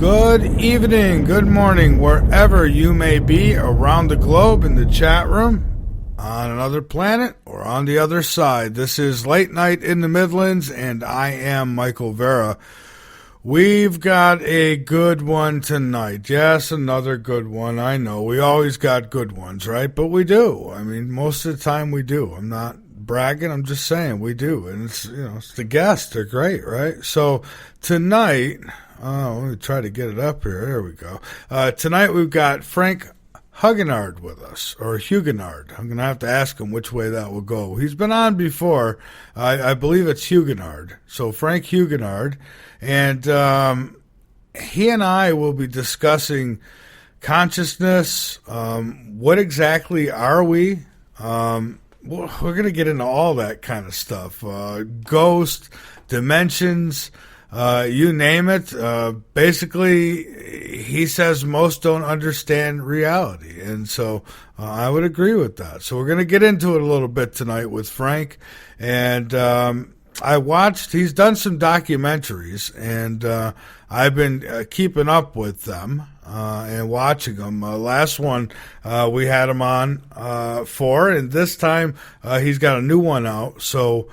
Good evening, good morning, wherever you may be around the globe, in the chat room, on another planet, or on the other side. This is Late Night in the Midlands, and I am Michael Vera. We've got a good one tonight. Yes, another good one. I know, we always got good ones, right? But we do. I mean, most of the time we do. I'm not bragging, I'm just saying we do. And it's, it's the guests. They're great, right? So tonight... let me try to get it up here. There we go. Tonight we've got Frank Huguenard with us, or Huguenard. I'm going to have to ask him which way that will go. He's been on before. I believe it's Huguenard. So Frank Huguenard. And he and I will be discussing consciousness. What exactly are we? Well, we're going to get into all that kind of stuff. Ghost, dimensions, you name it. Basically, he says most don't understand reality. And so I would agree with that. So we're going to get into it a little bit tonight with Frank. And he's done some documentaries, and I've been keeping up with them and watching them. Last one we had him on for, and this time he's got a new one out. So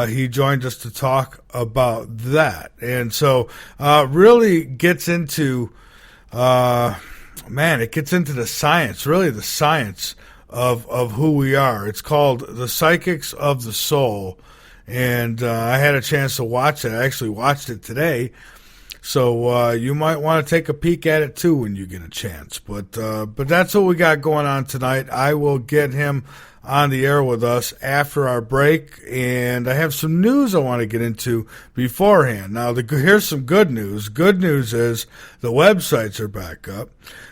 he joined us to talk about that. And so really gets into, it gets into the science, really the science of who we are. It's called The Psychics of the Soul. And I had a chance to watch it. I actually watched it today. So you might want to take a peek at it too when you get a chance. But that's what we got going on tonight. I will get him on the air with us after our break, and I have some news I want to get into beforehand. Now, here's some good news. Good news is the websites are back up.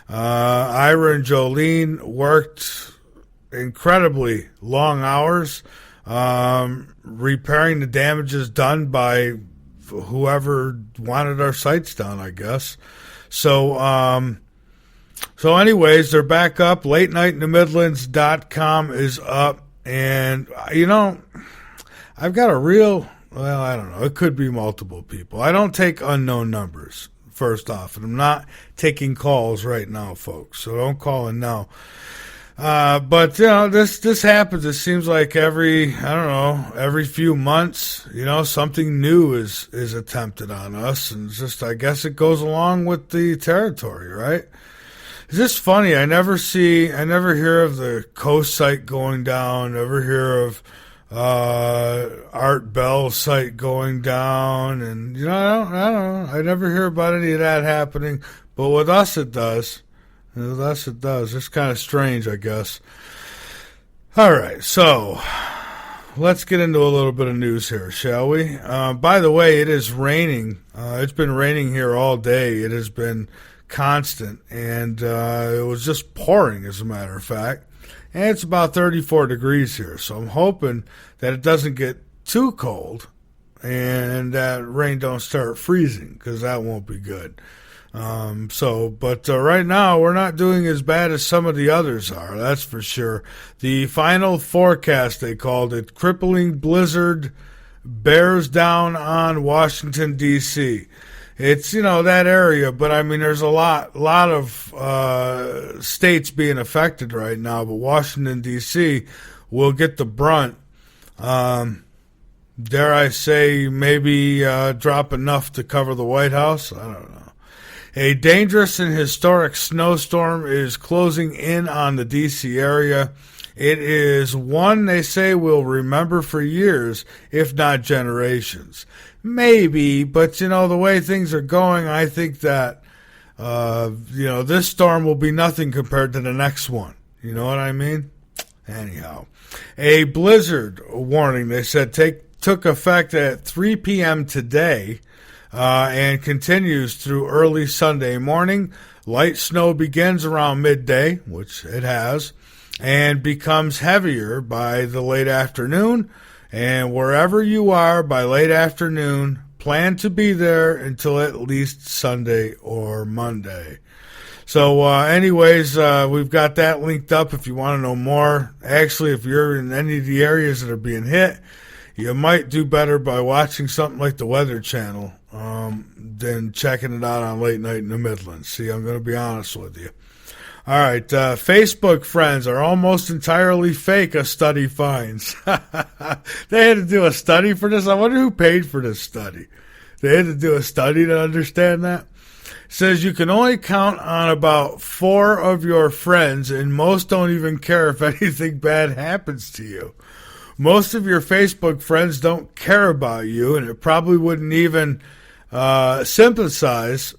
Ira and Jolene worked incredibly long hours repairing the damages done by whoever wanted our sites down, I guess. So anyways, they're back up. LateNightInTheMidlands.com is up. And, I've got I don't know. It could be multiple people. I don't take unknown numbers, first off. And I'm not taking calls right now, folks. So don't call in now. But this happens. It seems like every few months, something new is attempted on us. And it's just, I guess it goes along with the territory, right? It's just funny. I never hear of the Coast site going down. Never hear of Art Bell's site going down. And, I don't know. I never hear about any of that happening. But with us, it does. With us, it does. It's kind of strange, I guess. All right. So let's get into a little bit of news here, shall we? By the way, it is raining. It's been raining here all day. It has been constant, and it was just pouring, as a matter of fact. And it's about 34 degrees here, so I'm hoping that it doesn't get too cold and that rain don't start freezing, because that won't be good. But right now we're not doing as bad as some of the others are, that's for sure. The final forecast, they called it, crippling blizzard bears down on Washington, D.C. It's, that area, but I mean, there's a lot of states being affected right now, but Washington, D.C. will get the brunt. Dare I say, maybe drop enough to cover the White House? I don't know. A dangerous and historic snowstorm is closing in on the D.C. area. It is one they say we'll remember for years, if not generations. Maybe, but, the way things are going, I think that, this storm will be nothing compared to the next one. You know what I mean? Anyhow, a blizzard warning, they said, took effect at 3 p.m. today and continues through early Sunday morning. Light snow begins around midday, which it has, and becomes heavier by the late afternoon. And wherever you are by late afternoon, plan to be there until at least Sunday or Monday. So anyways, we've got that linked up if you want to know more. Actually, if you're in any of the areas that are being hit, you might do better by watching something like the Weather Channel. than checking it out on Late Night in the Midlands. See, I'm going to be honest with you. All right, Facebook friends are almost entirely fake, a study finds. They had to do a study for this. I wonder who paid for this study. They had to do a study to understand that. It says you can only count on about 4 of your friends, and most don't even care if anything bad happens to you. Most of your Facebook friends don't care about you, and it probably wouldn't even sympathize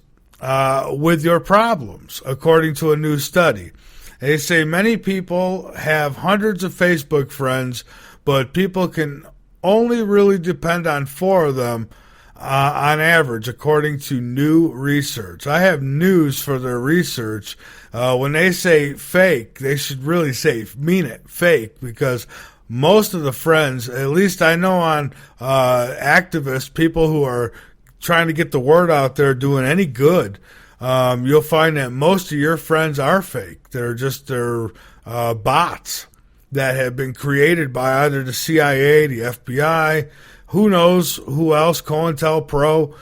with your problems, according to a new study. They say many people have hundreds of Facebook friends, but people can only really depend on 4 of them on average, according to new research. I have news for their research. When they say fake, they should really say, mean it, fake, because most of the friends, at least I know on activists, people who are trying to get the word out there doing any good, you'll find that most of your friends are fake. They're bots that have been created by either the CIA, the FBI, who knows who else, COINTELPRO,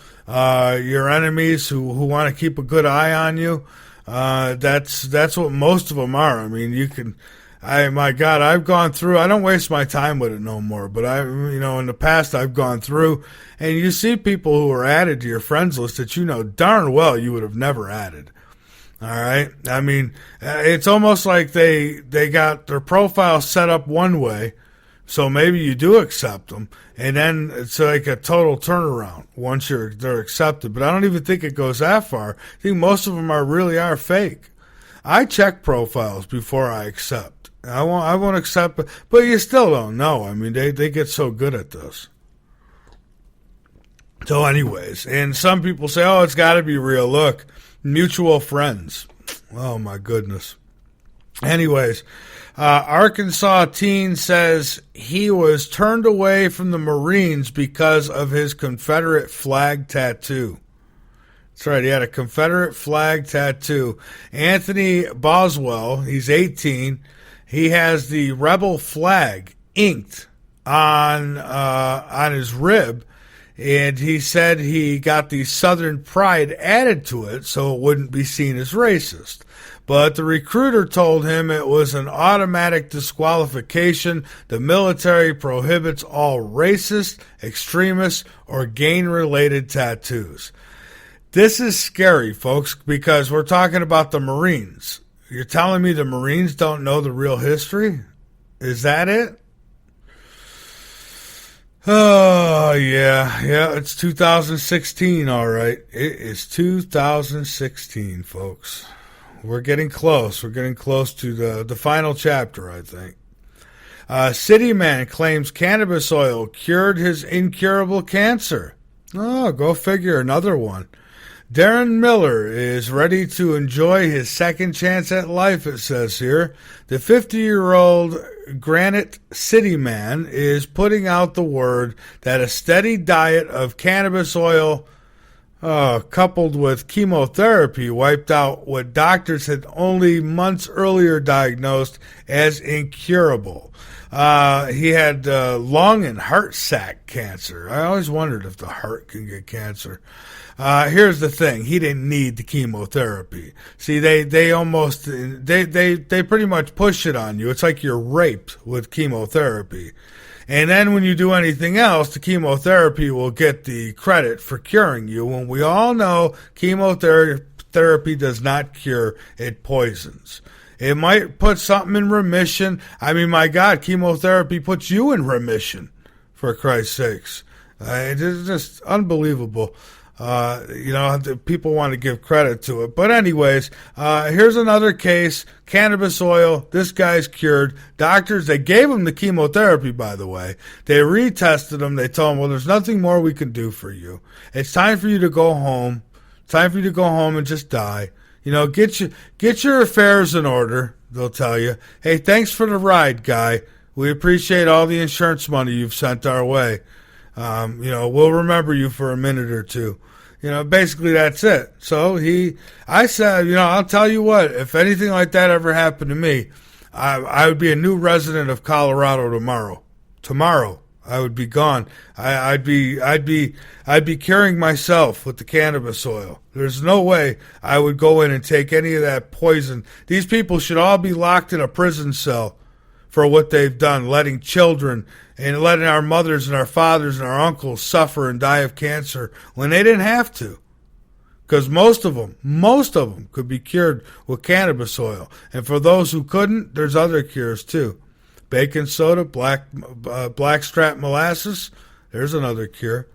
your enemies who want to keep a good eye on you. That's what most of them are. I mean, my God, I've gone through, I don't waste my time with it no more, but in the past I've gone through, and you see people who are added to your friends list that you know darn well you would have never added. All right. I mean, it's almost like they got their profile set up one way, so maybe you do accept them, and then it's like a total turnaround once they're accepted. But I don't even think it goes that far. I think most of them really are fake. I check profiles before I accept. I won't accept, but you still don't know. I mean, they get so good at this. So anyways, and some people say, oh, it's got to be real. Look, mutual friends. Oh, my goodness. Anyways, Arkansas teen says he was turned away from the Marines because of his Confederate flag tattoo. That's right, he had a Confederate flag tattoo. Anthony Boswell, he's 18. He has the rebel flag inked on his rib, and he said he got the Southern pride added to it so it wouldn't be seen as racist. But the recruiter told him it was an automatic disqualification. The military prohibits all racist, extremist, or gang-related tattoos. This is scary, folks, because we're talking about the Marines. You're telling me the Marines don't know the real history? Is that it? Oh, yeah, it's 2016, all right. It is 2016, folks. We're getting close. We're getting close to the final chapter, I think. City man claims cannabis oil cured his incurable cancer. Oh, go figure, another one. Darren Miller is ready to enjoy his second chance at life, it says here. The 50-year-old Granite City man is putting out the word that a steady diet of cannabis oil coupled with chemotherapy wiped out what doctors had only months earlier diagnosed as incurable. He had lung and heart sac cancer. I always wondered if the heart can get cancer. Here's the thing. He didn't need the chemotherapy. See, they pretty much push it on you. It's like you're raped with chemotherapy. And then when you do anything else, the chemotherapy will get the credit for curing you. When we all know chemotherapy does not cure, it poisons. It might put something in remission. I mean, my God, chemotherapy puts you in remission, for Christ's sakes. It is just unbelievable. People want to give credit to it. But anyways, here's another case. Cannabis oil. This guy's cured. Doctors, they gave him the chemotherapy, by the way. They retested him. They told him, well, there's nothing more we can do for you. It's time for you to go home. It's time for you to go home and just die. Get your affairs in order, they'll tell you. Hey, thanks for the ride, guy. We appreciate all the insurance money you've sent our way. We'll remember you for a minute or two. Basically that's it. So I said, I'll tell you what, if anything like that ever happened to me, I would be a new resident of Colorado tomorrow. Tomorrow. I would be gone. I'd be curing myself with the cannabis oil. There's no way I would go in and take any of that poison. These people should all be locked in a prison cell for what they've done, letting children and letting our mothers and our fathers and our uncles suffer and die of cancer when they didn't have to. Because most of them could be cured with cannabis oil. And for those who couldn't, there's other cures too. Baking soda, blackstrap molasses, there's another cure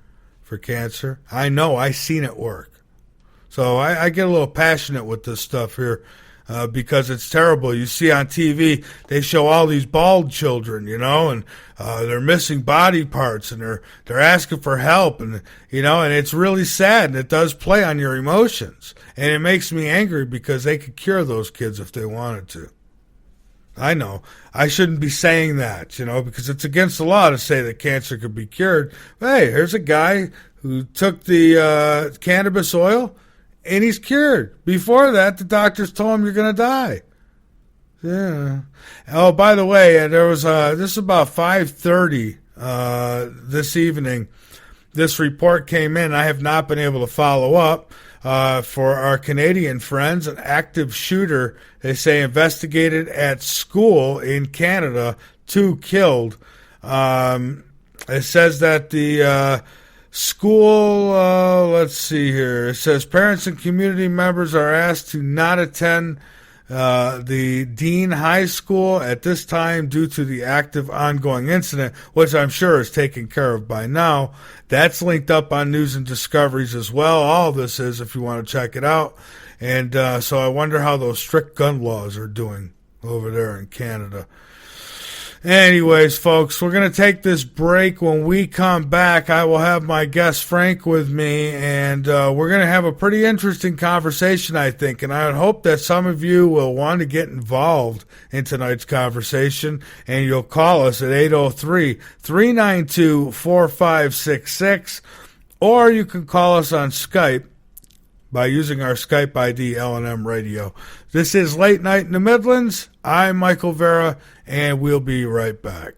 for cancer. I know, I seen it work. So I get a little passionate with this stuff here because it's terrible. You see on TV, they show all these bald children, and they're missing body parts, and they're asking for help, and and it's really sad, and it does play on your emotions. And it makes me angry because they could cure those kids if they wanted to. I know. I shouldn't be saying that, because it's against the law to say that cancer could be cured. But hey, here's a guy who took the cannabis oil, and he's cured. Before that, the doctors told him you're going to die. Yeah. Oh, by the way, there was this is about 5:30 this evening. This report came in. I have not been able to follow up. For our Canadian friends, an active shooter, they say, investigated at school in Canada, 2 killed. It says that the school, let's see here, it says parents and community members are asked to not attend the Dean High School at this time due to the active ongoing incident, which I'm sure is taken care of by now. That's linked up on News and Discoveries as well. All of this is, if you want to check it out. And so I wonder how those strict gun laws are doing over there in Canada. Anyways, folks, we're going to take this break. When we come back, I will have my guest Frank with me, and we're going to have a pretty interesting conversation, I think. And I would hope that some of you will want to get involved in tonight's conversation, and you'll call us at 803-392-4566, or you can call us on Skype by using our Skype ID, L&M Radio. This is Late Night in the Midlands. I'm Michael Vera, and we'll be right back.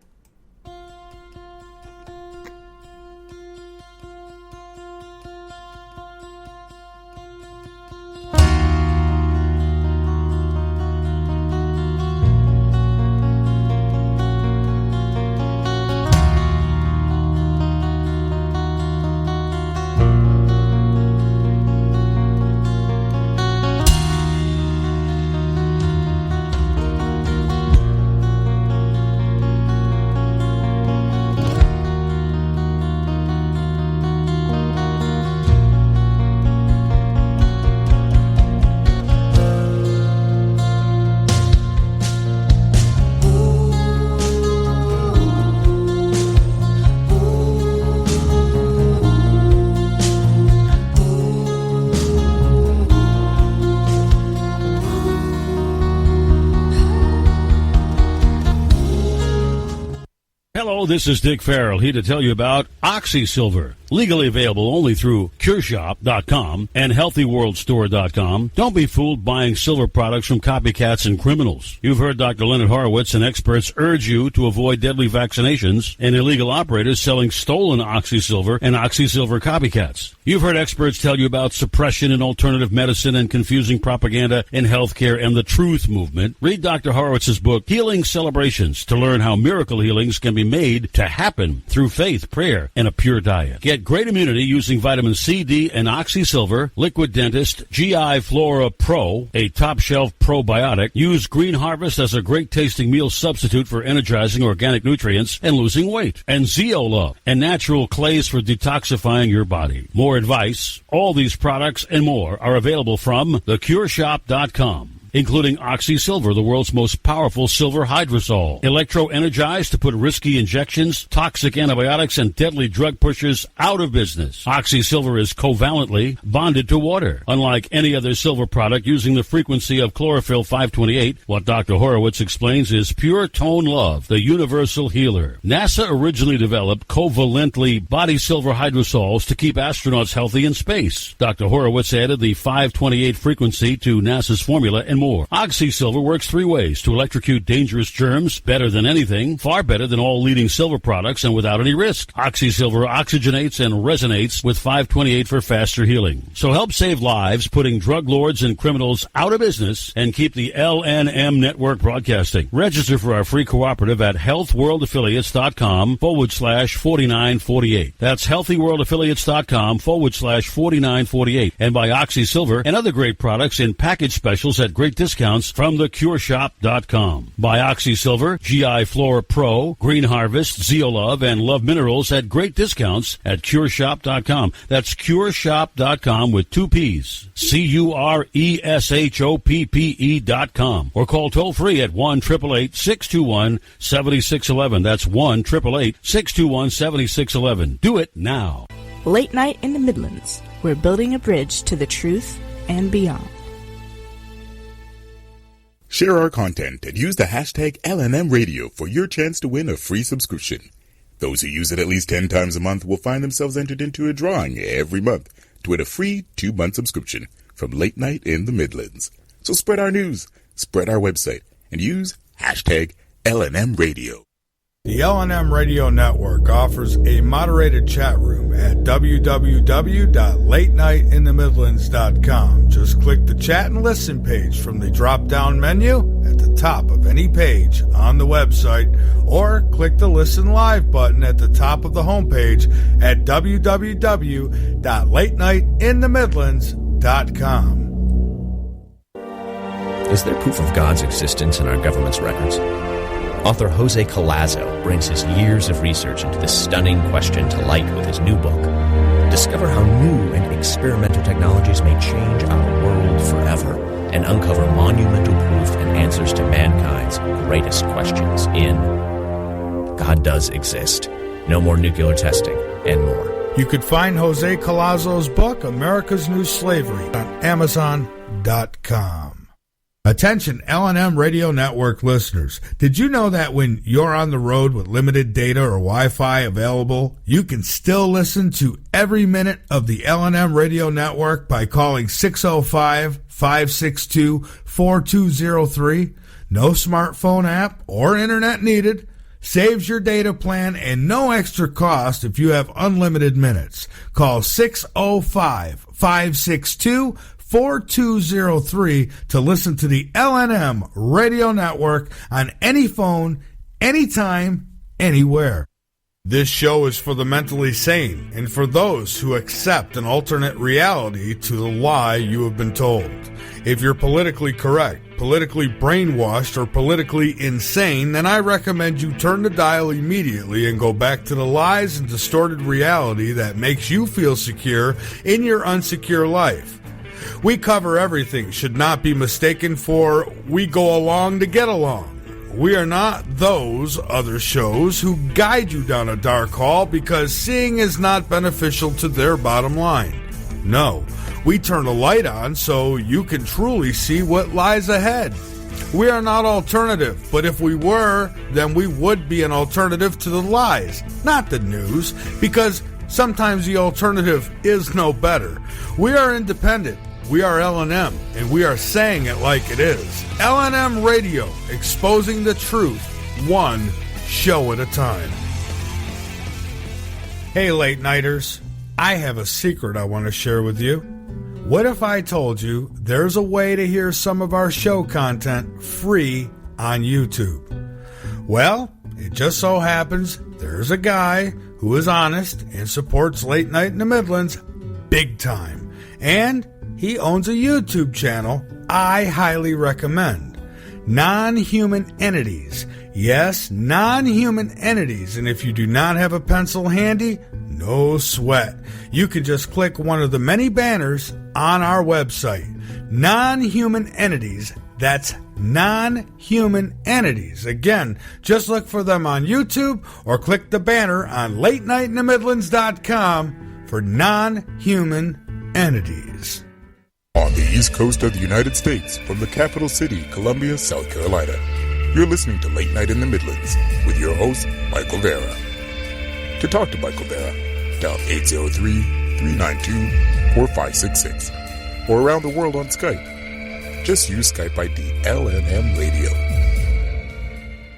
Hello, this is Dick Farrell here to tell you about OxySilver. Legally available only through CureShop.com and HealthyWorldStore.com. Don't be fooled buying silver products from copycats and criminals. You've heard Dr. Leonard Horowitz and experts urge you to avoid deadly vaccinations and illegal operators selling stolen OxySilver and OxySilver copycats. You've heard experts tell you about suppression in alternative medicine and confusing propaganda in healthcare and the truth movement. Read Dr. Horowitz's book, Healing Celebrations, to learn how miracle healings can be made to happen through faith, prayer, and a pure diet. Get great immunity using vitamin C, D, and OxySilver, Liquid Dentist, GI Flora Pro, a top-shelf probiotic. Use Green Harvest as a great-tasting meal substitute for energizing organic nutrients and losing weight. And Zeolove, and natural clays for detoxifying your body. More advice, all these products and more are available from theCureShop.com. Including OxySilver, the world's most powerful silver hydrosol. Electro-energized to put risky injections, toxic antibiotics, and deadly drug pushers out of business. OxySilver is covalently bonded to water. Unlike any other silver product using the frequency of chlorophyll 528, what Dr. Horowitz explains is pure tone love, the universal healer. NASA originally developed covalently body silver hydrosols to keep astronauts healthy in space. Dr. Horowitz added the 528 frequency to NASA's formula and more. OxySilver works 3 ways to electrocute dangerous germs better than anything, far better than all leading silver products, and without any risk. OxySilver oxygenates and resonates with 528 for faster healing. So help save lives, putting drug lords and criminals out of business, and keep the LNM network broadcasting. Register for our free cooperative at healthworldaffiliates.com/4948. That's healthyworldaffiliates.com/4948. And buy OxySilver and other great products in package specials at great discounts from theCureShop.com. Buy OxySilver, GI Flora Pro, Green Harvest, Zeolove, and Love Minerals at great discounts at CureShop.com. That's CureShop.com with 2 P's. CureShoppe.com. Or call toll free at 1-888-621-7611. That's 1-888-621-7611. Do it now. Late Night in the Midlands. We're building a bridge to the truth and beyond. Share our content and use the hashtag LNM Radio for your chance to win a free subscription. Those who use it at least 10 times a month will find themselves entered into a drawing every month to win a free 2-month subscription from Late Night in the Midlands. So spread our news, spread our website, and use hashtag LNM Radio. The LNM Radio Network offers a moderated chat room at www.latenightinthe-midlands.com. Just click the chat and listen page from the drop-down menu at the top of any page on the website, or click the Listen Live button at the top of the homepage at www.latenightinthe-midlands.com. Is there proof of God's existence in our government's records? Author Jose Collazo brings his years of research into this stunning question to light with his new book. Discover how new and experimental technologies may change our world forever and uncover monumental proof and answers to mankind's greatest questions in God Does Exist, No More Nuclear Testing, and more. You could find Jose Collazo's book, America's New Slavery, on Amazon.com. Attention LNM Radio Network listeners. Did you know that when you're on the road with limited data or Wi-Fi available, you can still listen to every minute of the LNM Radio Network by calling 605-562-4203? No smartphone app or internet needed. Saves your data plan and no extra cost if you have unlimited minutes. Call 605-562-4203 to listen to the LNM Radio Network on any phone, anytime, anywhere. This show is for the mentally sane and for those who accept an alternate reality to the lie you have been told. If you're politically correct, politically brainwashed, or politically insane, then I recommend you turn the dial immediately and go back to the lies and distorted reality that makes you feel secure in your unsecure life. We cover everything, should not be mistaken for we go along to get along. We are not those other shows who guide you down a dark hall because seeing is not beneficial to their bottom line. No, we turn a light on so you can truly see what lies ahead. We are not alternative, but if we were, then we would be an alternative to the lies, not the news, because sometimes the alternative is no better. We are independent. We are LNM, and we are saying it like it is. LNM Radio, exposing the truth, one show at a time. Hey, late nighters, I have a secret I want to share with you. What if I told you there's a way to hear some of our show content free on YouTube? Well, it just so happens there's a guy who is honest and supports Late Night in the Midlands big time. And he owns a YouTube channel I highly recommend. Non-Human Entities. Yes, non-human entities. And if you do not have a pencil handy, no sweat. You can just click one of the many banners on our website. Non-Human Entities. That's non-human entities. Again, just look for them on YouTube or click the banner on LateNightInTheMidlands.com for non-human entities. On the East Coast of the United States, from the capital city, Columbia, South Carolina, you're listening to Late Night in the Midlands with your host, Michael Vera. To talk to Michael Vera, dial 803-392-4566 or around the world on Skype. Just use Skype ID LNM Radio.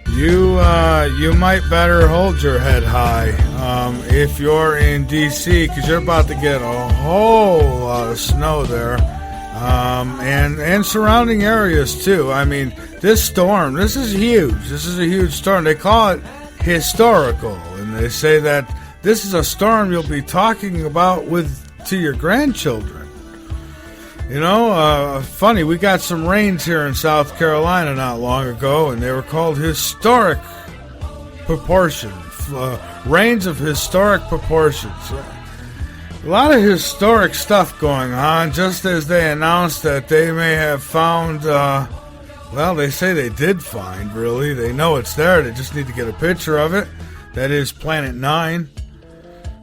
You might better hold your head high if you're in D.C. because you're about to get a whole lot of snow there, and surrounding areas too. I mean, this storm, this is huge. This is a huge storm. They call it historical, and they say that this is a storm you'll be talking about to your grandchildren. You know, funny, we got some rains here in South Carolina not long ago, and they were called historic proportions, rains of historic proportions. A lot of historic stuff going on, just as they announced that they may have found, well, they say they did find, really. They know it's there, they just need to get a picture of it. That is Planet 9.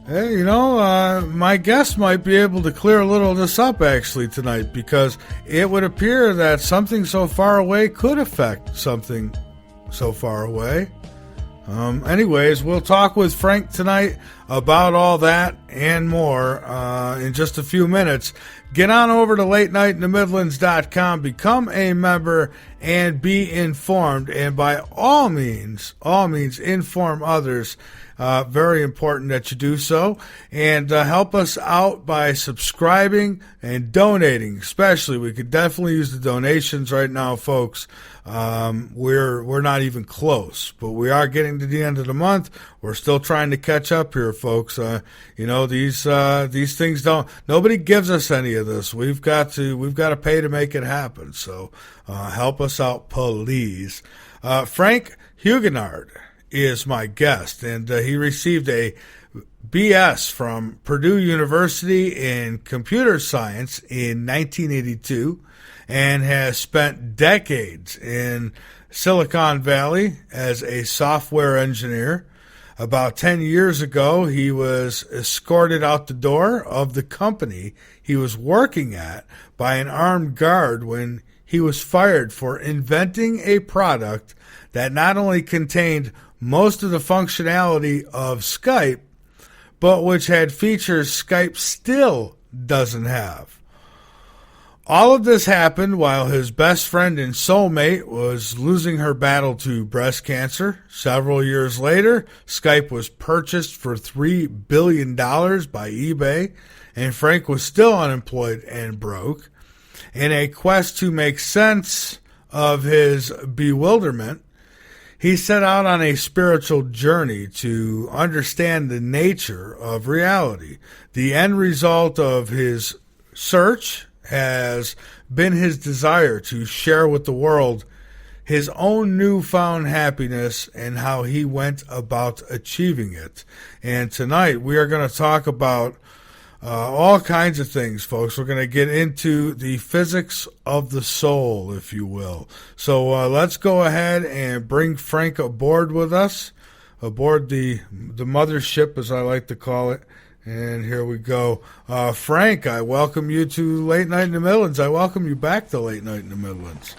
Hey, you know, my guest might be able to clear a little of this up, actually, tonight, because it would appear that something so far away could affect something so far away. Anyways, we'll talk with Frank tonight about all that and more in just a few minutes. Get on over to LateNightInTheMidlands.com, become a member, and be informed. And by all means, inform others. Very important that you do so. And help us out by subscribing and donating. Especially, we could definitely use the donations right now, folks. We're not even close, but we are getting to the end of the month. We're still trying to catch up here, folks. You know, these things nobody gives us any of this. We've got to pay to make it happen. So, help us out, please. Frank Huguenard is my guest, and he received a BS from Purdue University in computer science in 1982 and has spent decades in Silicon Valley as a software engineer. About 10 years ago, he was escorted out the door of the company he was working at by an armed guard when he was fired for inventing a product that not only contained most of the functionality of Skype, but which had features Skype still doesn't have. All of this happened while his best friend and soulmate was losing her battle to breast cancer. Several years later, Skype was purchased for $3 billion by eBay, and Frank was still unemployed and broke. In a quest to make sense of his bewilderment, he set out on a spiritual journey to understand the nature of reality. The end result of his search has been his desire to share with the world his own newfound happiness and how he went about achieving it. And tonight we are going to talk about all kinds of things, folks. We're going to get into the physics of the soul, if you will. So let's go ahead and bring Frank aboard with us, aboard the mothership, as I like to call it. And here we go. Frank, I welcome you to Late Night in the Midlands. I welcome you back to Late Night in the Midlands.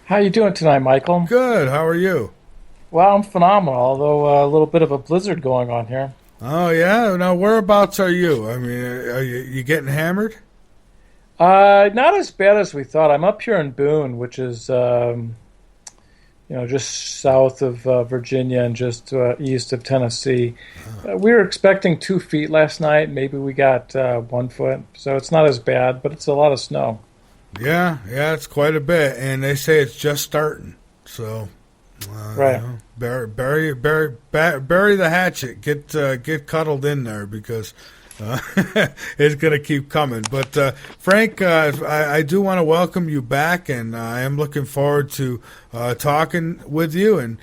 How you doing tonight, Michael? Good. How are you? Well, I'm phenomenal, although a little bit of a blizzard going on here. Oh, yeah? Now, whereabouts are you? I mean, are you getting hammered? Not as bad as we thought. I'm up here in Boone, which is, just south of Virginia and just east of Tennessee. We were expecting 2 feet last night. Maybe we got 1 foot. So it's not as bad, but it's a lot of snow. Yeah, it's quite a bit. And they say it's just starting. So, right. You know, bury the hatchet. Get cuddled in there because it's going to keep coming. But Frank, I do want to welcome you back, and I am looking forward to talking with you and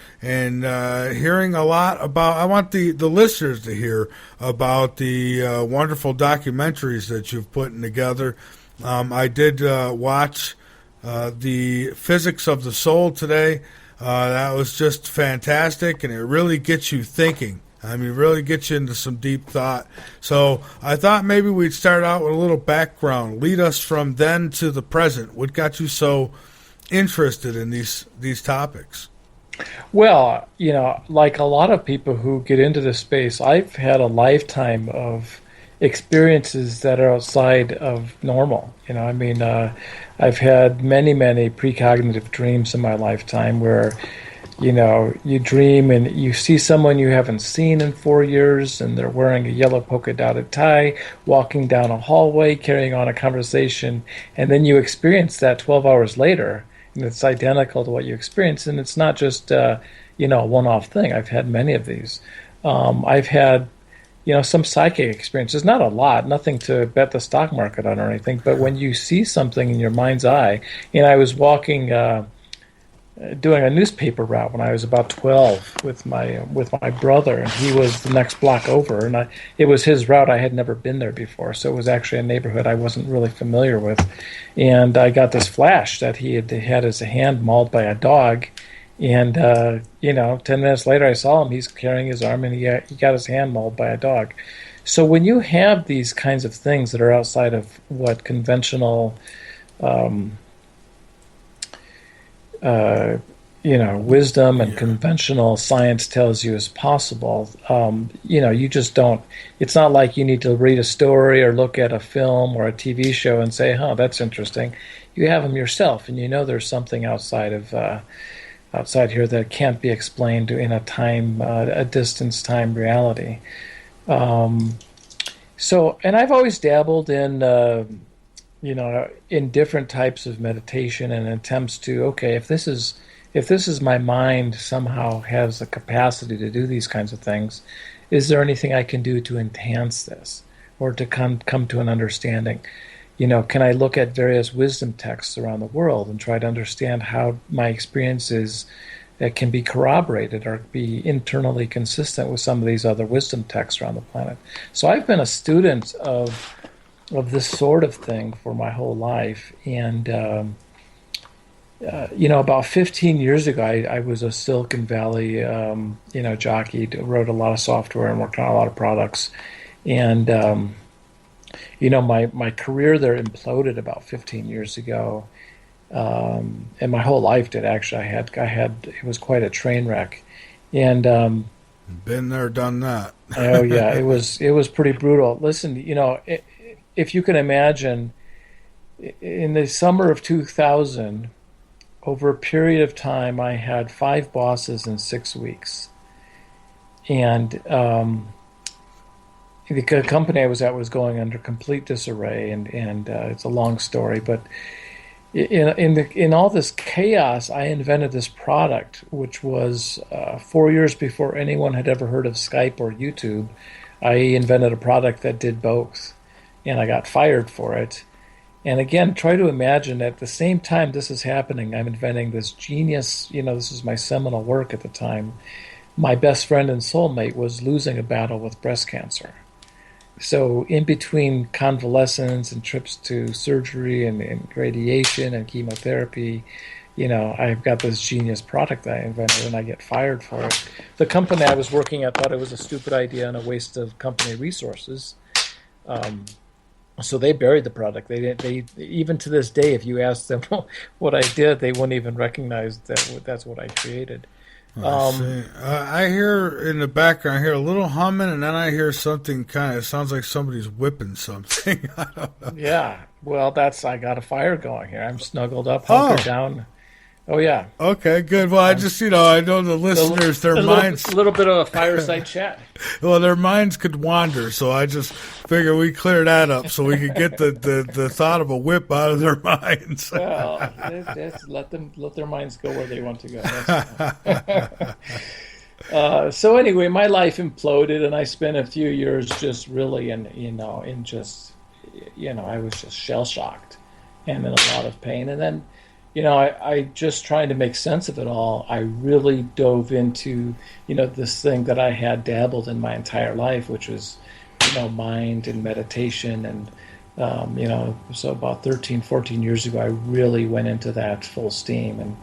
hearing a lot about. I want the listeners to hear about the wonderful documentaries that you've put together. I did watch the Physics of the Soul today. That was just fantastic, and it really gets you thinking. I mean, really gets you into some deep thought. So I thought maybe we'd start out with a little background. Lead us from then to the present. What got you so interested in these topics? Well, like a lot of people who get into this space, I've had a lifetime of experiences that are outside of normal. I mean, I've had many, many precognitive dreams in my lifetime where, you dream and you see someone you haven't seen in 4 years, and they're wearing a yellow polka dotted tie, walking down a hallway, carrying on a conversation, and then you experience that 12 hours later, and it's identical to what you experienced, and it's not just, a one-off thing. I've had many of these. I've had some psychic experiences, not a lot, nothing to bet the stock market on or anything, but when you see something in your mind's eye, I was walking, doing a newspaper route when I was about 12 with my brother, and he was the next block over, and it was his route. I had never been there before, so it was actually a neighborhood I wasn't really familiar with, and I got this flash that he had his hand mauled by a dog. And, 10 minutes later, I saw him. He's carrying his arm, and he got his hand mauled by a dog. So when you have these kinds of things that are outside of what conventional, wisdom and conventional science tells you is possible, you just don't. It's not like you need to read a story or look at a film or a TV show and say, that's interesting. You have them yourself, and there's something outside here that can't be explained in a distance time reality. And I've always dabbled in, in different types of meditation and attempts to, okay, if this is my mind somehow has the capacity to do these kinds of things, is there anything I can do to enhance this or to come to an understanding? Can I look at various wisdom texts around the world and try to understand how my experiences can be corroborated or be internally consistent with some of these other wisdom texts around the planet? So I've been a student of this sort of thing for my whole life. And, about 15 years ago, I was a Silicon Valley, jockey, wrote a lot of software and worked on a lot of products. And, my career there imploded about 15 years ago, and my whole life did actually. It was quite a train wreck, and been there, done that. Oh yeah, it was pretty brutal. Listen, if you can imagine, in the summer of 2000, over a period of time, I had 5 bosses in 6 weeks, and the company I was at was going under complete disarray, and it's a long story, but in all this chaos, I invented this product, which was 4 years before anyone had ever heard of Skype or YouTube. I invented a product that did both, and I got fired for it. And again, try to imagine at the same time this is happening, I'm inventing this genius, this is my seminal work at the time. My best friend and soulmate was losing a battle with breast cancer. So in between convalescence and trips to surgery and radiation and chemotherapy, I've got this genius product that I invented, and I get fired for it. The company I was working at thought it was a stupid idea and a waste of company resources. So they buried the product. They even to this day, if you ask them what I did, they wouldn't even recognize that's what I created. I hear in the background, I hear a little humming, and then I hear something it sounds like somebody's whipping something. I don't know. Yeah, well, I got a fire going here. I'm snuggled up, hunkered down. Oh, yeah. Okay, good. Well, I just, I know the listeners, their minds... A little bit of a fireside chat. Well, their minds could wander, so I just figure we clear that up so we could get the thought of a whip out of their minds. Well, let their minds go where they want to go. So anyway, my life imploded, and I spent a few years just really I was just shell-shocked and in a lot of pain. And then, I just trying to make sense of it all. I really dove into, this thing that I had dabbled in my entire life, which was, mind and meditation. And, so about 13, 14 years ago, I really went into that full steam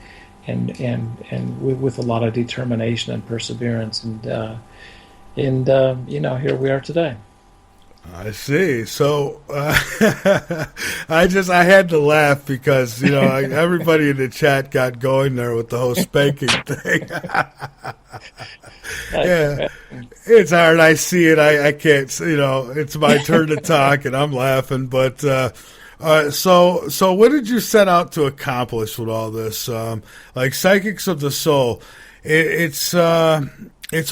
and with a lot of determination and perseverance. And here we are today. I see. So I had to laugh because everybody in the chat got going there with the whole spanking thing. Yeah, it's hard. I see it. I can't. It's my turn to talk, and I'm laughing. But so what did you set out to accomplish with all this? Like Psychics of the Soul, it's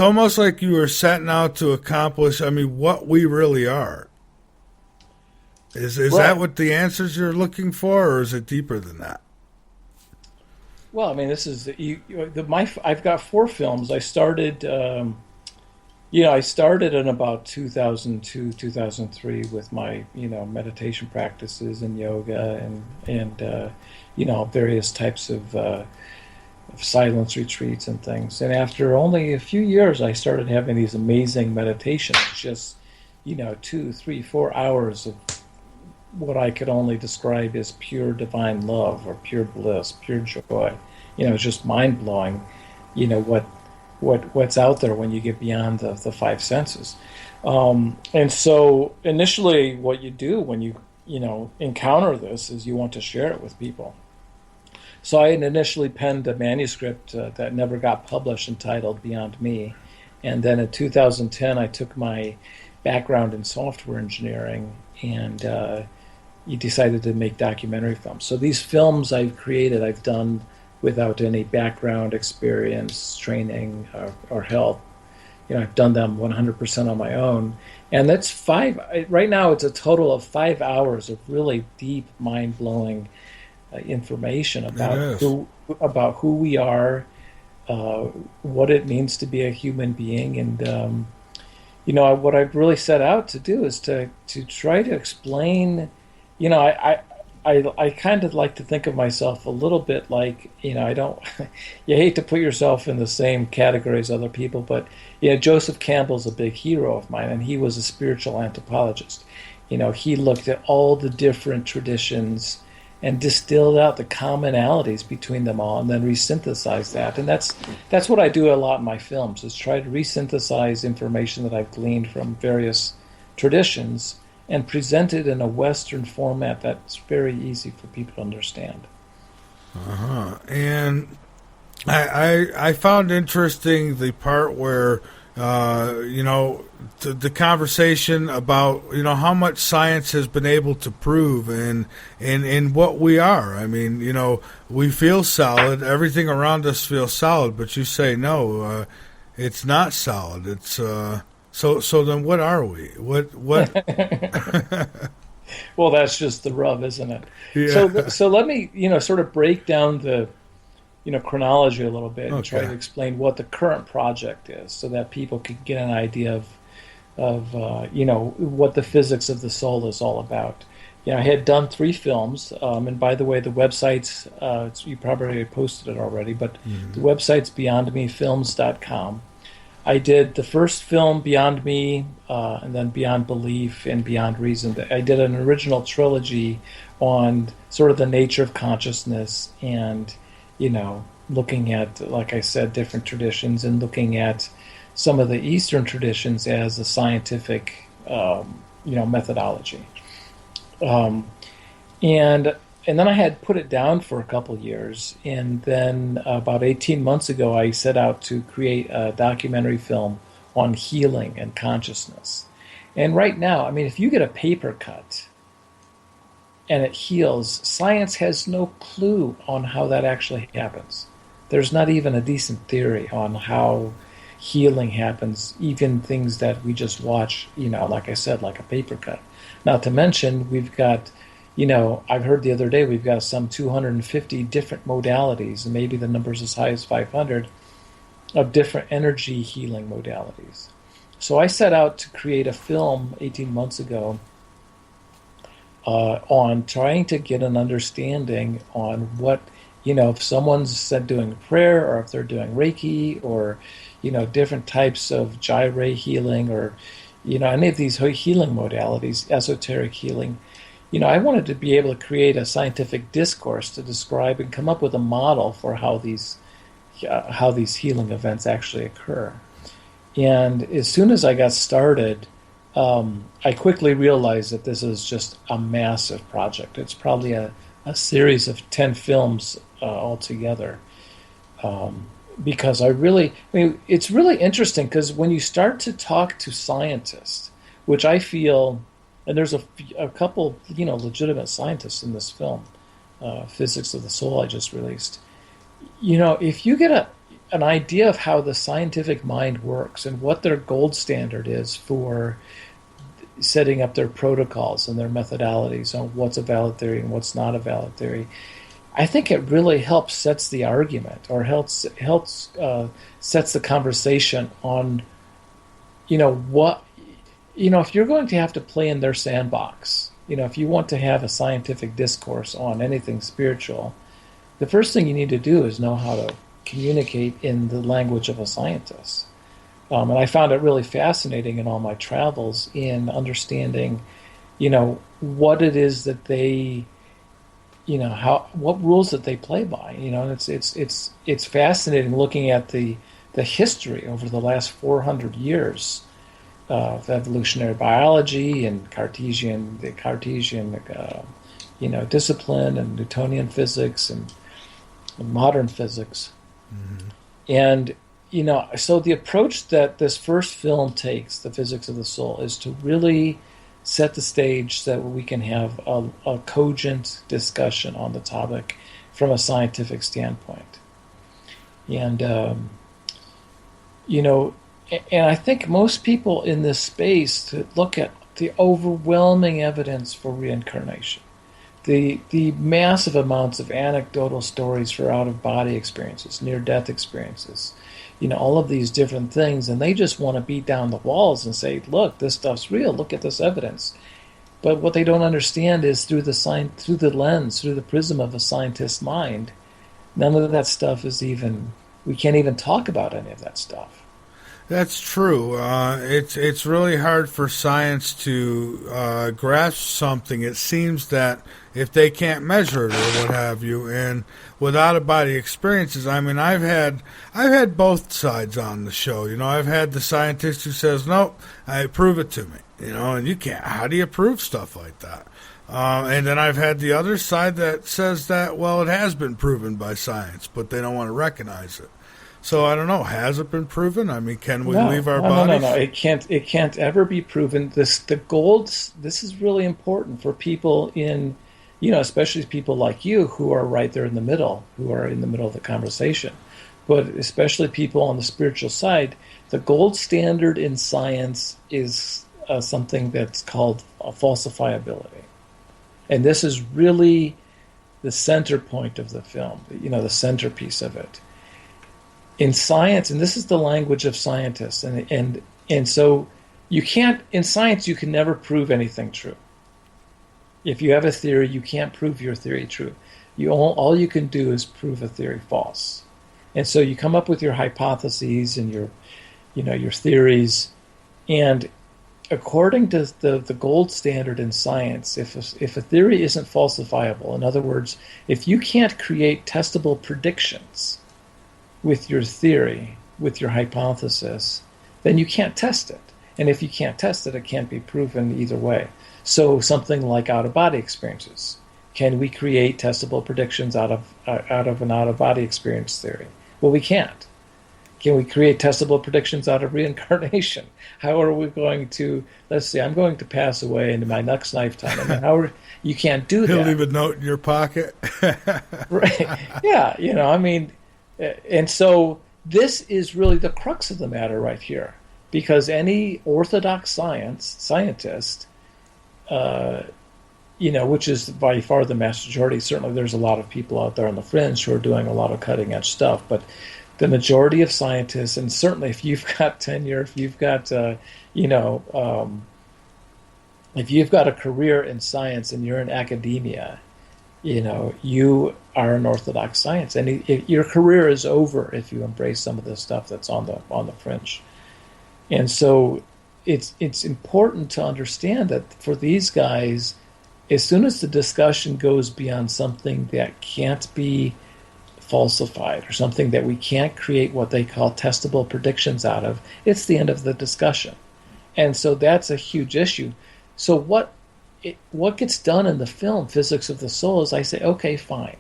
almost like you were setting out to accomplish, what we really are. Is that what the answers you're looking for, or is it deeper than that? Well, this is I've got 4 films. I started, I started in about 2002, 2003 with my, meditation practices and yoga and various types of silence retreats and things. And after only a few years, I started having these amazing meditations, just 2, 3, 4 hours of what I could only describe as pure divine love or pure bliss, pure joy. It's just mind blowing. What's out there when you get beyond the 5 senses. And so initially, what you do when you encounter this is you want to share it with people. So I had initially penned a manuscript that never got published entitled Beyond Me. And then in 2010, I took my background in software engineering and decided to make documentary films. So these films I've created, I've done without any background experience, training, or help. I've done them 100% on my own. And that's right now it's a total of 5 hours of really deep, mind-blowing information about who we are, what it means to be a human being, and what I've really set out to do is to try to explain. I kind of like to think of myself a little bit like I don't. You hate to put yourself in the same category as other people, but Joseph Campbell's a big hero of mine, and he was a spiritual anthropologist. He looked at all the different traditions and distilled out the commonalities between them all, and then resynthesized that. And that's what I do a lot in my films, is try to resynthesize information that I've gleaned from various traditions and present it in a Western format that's very easy for people to understand. And I found interesting the part where the conversation about how much science has been able to prove and what we are. We feel solid. Everything around us feels solid, but you say no, it's not solid. It's so then what are we? What? Well, that's just the rub, isn't it? Yeah. So let me sort of break down the chronology a little bit and try to explain what the current project is, so that people can get an idea of what the physics of the soul is all about. I had done 3 films, and by the way, the website's you probably posted it already, but the website's beyondmefilms.com. I did the first film, Beyond Me, and then Beyond Belief and Beyond Reason. I did an original trilogy on sort of the nature of consciousness and looking at, like I said, different traditions, and looking at some of the Eastern traditions as a scientific, methodology. And then I had put it down for a couple years, and then about 18 months ago, I set out to create a documentary film on healing and consciousness. And right now, if you get a paper cut and it heals, science has no clue on how that actually happens. There's not even a decent theory on how healing happens, even things that we just watch, like I said, like a paper cut. Not to mention, we've got, I've heard the other day, we've got some 250 different modalities, and maybe the number's as high as 500, of different energy healing modalities. So I set out to create a film 18 months ago on trying to get an understanding on what, if someone's doing prayer, or if they're doing Reiki, or, different types of gyre healing, or, any of these healing modalities, esoteric healing. I wanted to be able to create a scientific discourse to describe and come up with a model for how these healing events actually occur. And as soon as I got started, I quickly realized that this is just a massive project. It's probably a series of 10 films altogether. Because it's really interesting because when you start to talk to scientists, which I feel, and there's a couple, legitimate scientists in this film, Physics of the Soul I just released. If you get an idea of how the scientific mind works and what their gold standard is for setting up their protocols and their methodologies on what's a valid theory and what's not a valid theory, I think it really helps sets the argument or helps sets the conversation on, what, if you're going to have to play in their sandbox, if you want to have a scientific discourse on anything spiritual, the first thing you need to do is know how to communicate in the language of a scientist. And I found it really fascinating in all my travels in understanding, what it is that they, what rules that they play by. And it's fascinating looking at the history over the last 400 years of evolutionary biology and the Cartesian discipline and Newtonian physics and modern physics. Mm-hmm. And so the approach that this first film takes, The Physics of the Soul, is to really set the stage so that we can have a cogent discussion on the topic from a scientific standpoint. And, and I think most people in this space look at the overwhelming evidence for reincarnation, the massive amounts of anecdotal stories for out-of-body experiences, near-death experiences, all of these different things, and they just want to beat down the walls and say, look, this stuff's real, look at this evidence. But what they don't understand is through the lens, through the prism of a scientist's mind, none of that stuff is we can't even talk about any of that stuff. That's true. It's really hard for science to grasp something. It seems that if they can't measure it or what have you, and with out-of-body experiences, I mean, I've had both sides on the show. I've had the scientist who says, "Nope, prove it to me." And you can't. How do you prove stuff like that? And then I've had the other side that says that, well, it has been proven by science, but they don't want to recognize it. So I don't know. Has it been proven? I mean, can we leave our bodies? No. It can't ever be proven. This is really important for people in, especially people like you who are right there in the middle, who are in the middle of the conversation. But especially people on the spiritual side, the gold standard in science is something that's called falsifiability, and this is really the center point of the film. The centerpiece of it. In science, and this is the language of scientists, and so in science you can never prove anything true. If you have a theory, you can't prove your theory true. All you can do is prove a theory false. And so you come up with your hypotheses and your theories, and according to the gold standard in science, if a theory isn't falsifiable, in other words, if you can't create testable predictions with your theory, with your hypothesis, then you can't test it. And if you can't test it, it can't be proven either way. So something like out-of-body experiences. Can we create testable predictions out of an out-of-body experience theory? Well, we can't. Can we create testable predictions out of reincarnation? How are we going to, let's say, I'm going to pass away in my next lifetime. I mean, you can't do that. He'll leave a note in your pocket. Right. Yeah, and so this is really the crux of the matter right here, because any orthodox scientist, which is by far the majority, certainly there's a lot of people out there on the fringe who are doing a lot of cutting edge stuff, but the majority of scientists, and certainly if you've got tenure, if you've got, if you've got a career in science and you're in academia, you are an orthodox science, and your career is over if you embrace some of the stuff that's on the fringe. And so it's important to understand that for these guys, as soon as the discussion goes beyond something that can't be falsified or something that we can't create what they call testable predictions out of, it's the end of the discussion. And so that's a huge issue. So what gets done in the film Physics of the Soul is I say, okay, fine.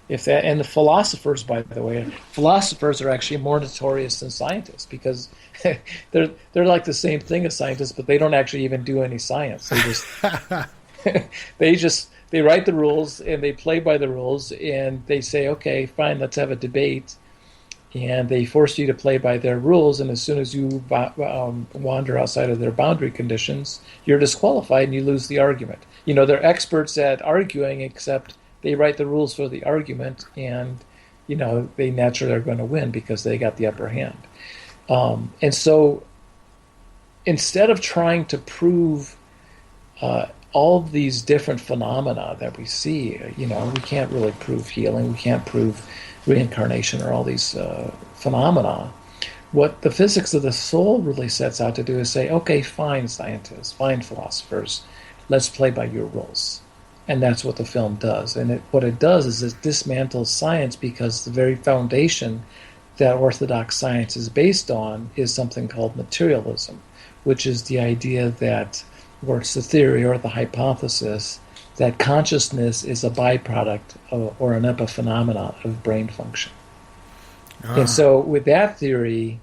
If that, and the philosophers, by the way, philosophers are actually more notorious than scientists because they're like the same thing as scientists, but they don't actually even do any science. They just they write the rules and they play by the rules, and they say, okay, fine, let's have a debate, and they force you to play by their rules, and as soon as you wander outside of their boundary conditions, you're disqualified and you lose the argument. They're experts at arguing, except they write the rules for the argument, and they naturally are going to win because they got the upper hand. And so instead of trying to prove all of these different phenomena that we see, we can't really prove healing, we can't prove reincarnation or all these phenomena. What the Physics of the Soul really sets out to do is say, okay, fine scientists, fine philosophers, let's play by your rules. And that's what the film does. And what it does is it dismantles science, because the very foundation that orthodox science is based on is something called materialism, which is the idea that, or it's the theory or the hypothesis, that consciousness is a byproduct or an epiphenomena of brain function. And so with that theory,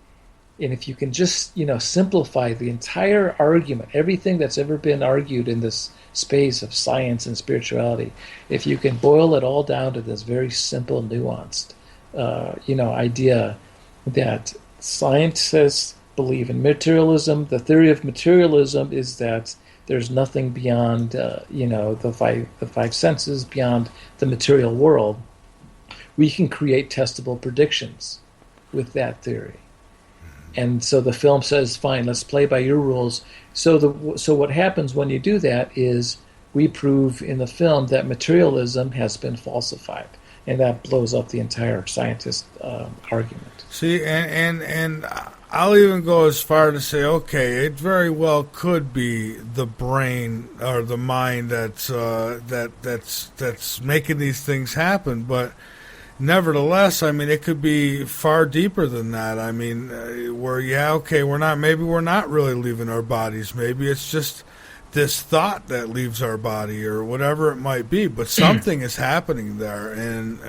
and if you can just simplify the entire argument, everything that's ever been argued in this space of science and spirituality, if you can boil it all down to this very simple, nuanced idea that scientists believe in materialism. The theory of materialism is that there's nothing beyond the five senses, beyond the material world. We can create testable predictions with that theory. And so the film says, fine, let's play by your rules. So what happens when you do that is we prove in the film that materialism has been falsified, and that blows up the entire scientist argument. See, and I'll even go as far to say, okay, it very well could be the brain or the mind that's making these things happen, but nevertheless, I mean, it could be far deeper than that. I mean, we're not really leaving our bodies. Maybe it's just this thought that leaves our body or whatever it might be, but something is happening there. And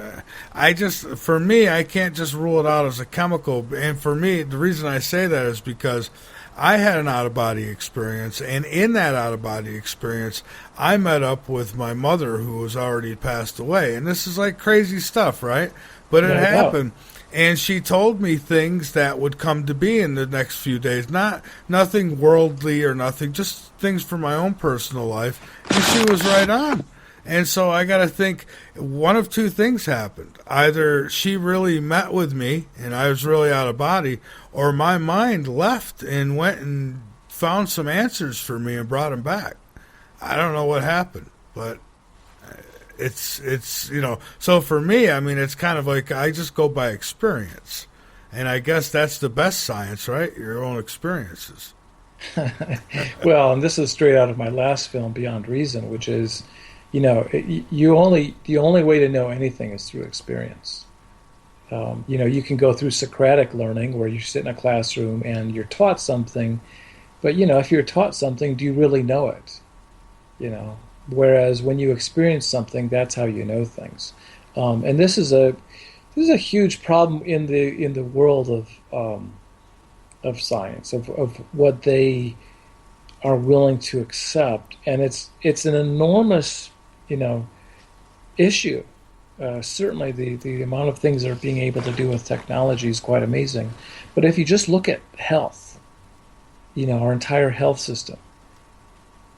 for me, I can't just rule it out as a chemical. And for me, the reason I say that is because I had an out-of-body experience, and in that out-of-body experience, I met up with my mother, who was already passed away. And this is like crazy stuff, right? But it happened. And she told me things that would come to be in the next few days. Nothing worldly or nothing, just things from my own personal life. And she was right on. And so I got to think one of two things happened. Either she really met with me and I was really out of body, or my mind left and went and found some answers for me and brought them back. I don't know what happened, but it's so for me, I mean, it's kind of like I just go by experience. And I guess that's the best science, right? Your own experiences. Well, and this is straight out of my last film, Beyond Reason, which is, the only way to know anything is through experience. You can go through Socratic learning, where you sit in a classroom and you're taught something, but if you're taught something, do you really know it? Whereas when you experience something, that's how you know things. And this is a huge problem in the world of science, of what they are willing to accept, and it's an enormous issue. Certainly the amount of things they're being able to do with technology is quite amazing. But if you just look at health, our entire health system,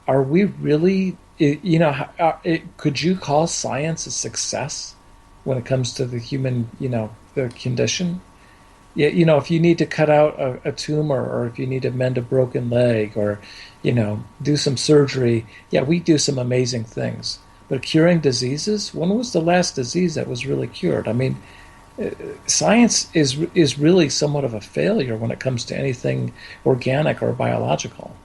are we really, could you call science a success when it comes to the human, the condition? Yeah, if you need to cut out a tumor, or if you need to mend a broken leg, or, do some surgery, yeah, we do some amazing things. But curing diseases, when was the last disease that was really cured? I mean, science is really somewhat of a failure when it comes to anything organic or biological.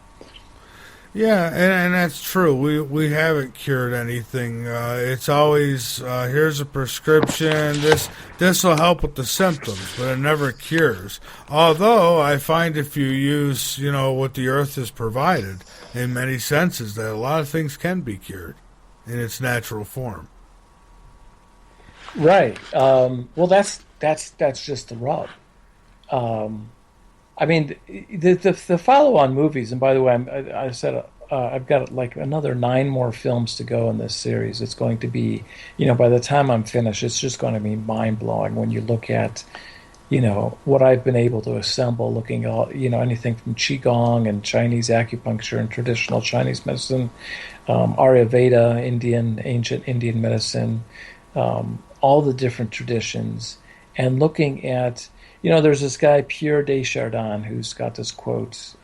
Yeah, and that's true. We haven't cured anything. It's always here's a prescription. This will help with the symptoms, but it never cures. Although I find if you use what the earth has provided in many senses, that a lot of things can be cured in its natural form. Right. Well, that's just the rub. I mean, the follow-on movies, and by the way, I said I've got like another 9 more films to go in this series. It's going to be, by the time I'm finished, it's just going to be mind-blowing when you look at, what I've been able to assemble, looking at, anything from Qigong and Chinese acupuncture and traditional Chinese medicine, Ayurveda, ancient Indian medicine, all the different traditions, and looking at, there's this guy, Pierre Desjardins, who's got this quote.